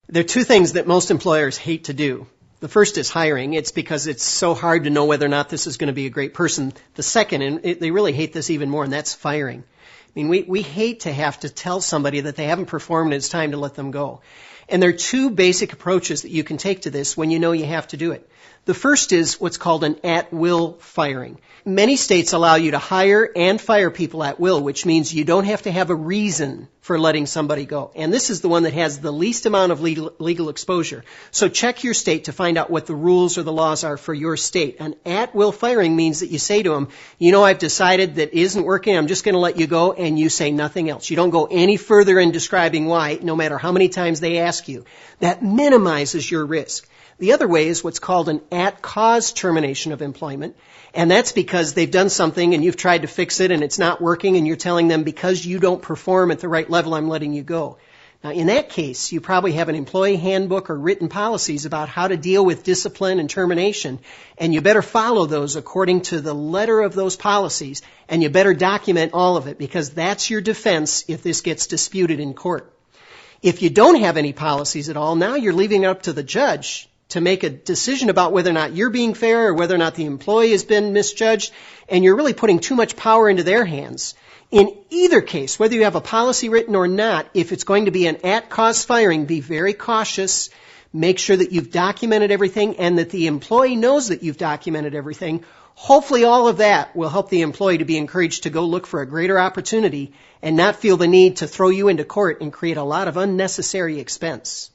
There are two things that most employers hate to do. The first is hiring. It's because it's so hard to know whether or not this is going to be a great person. The second, and they really hate this even more, and that's firing. I mean, we hate to have to tell somebody that they haven't performed and it's time to let them go. And there are two basic approaches that you can take to this when you know you have to do it. The first is what's called an at-will firing. Many states allow you to hire and fire people at will, which means you don't have to have a reason for letting somebody go. And this is the one that has the least amount of legal exposure. So check your state to find out what the rules or the laws are for your state. An at-will firing means that you say to them, you know, I've decided that isn't working, I'm just going to let you go, and you say nothing else. You don't go any further in describing why, no matter how many times they ask you. That minimizes your risk. The other way is what's called an at-cause termination of employment, and that's because they've done something and you've tried to fix it and it's not working, and you're telling them because you don't perform at the right level, I'm letting you go. Now, in that case, you probably have an employee handbook or written policies about how to deal with discipline and termination, and you better follow those according to the letter of those policies, and you better document all of it because that's your defense if this gets disputed in court. If you don't have any policies at all, now you're leaving it up to the judge to make a decision about whether or not you're being fair or whether or not the employee has been misjudged, and you're really putting too much power into their hands. In either case, whether you have a policy written or not, if it's going to be an at-cause firing, be very cautious. Make sure that you've documented everything and that the employee knows that you've documented everything. Hopefully all of that will help the employee to be encouraged to go look for a greater opportunity and not feel the need to throw you into court and create a lot of unnecessary expense.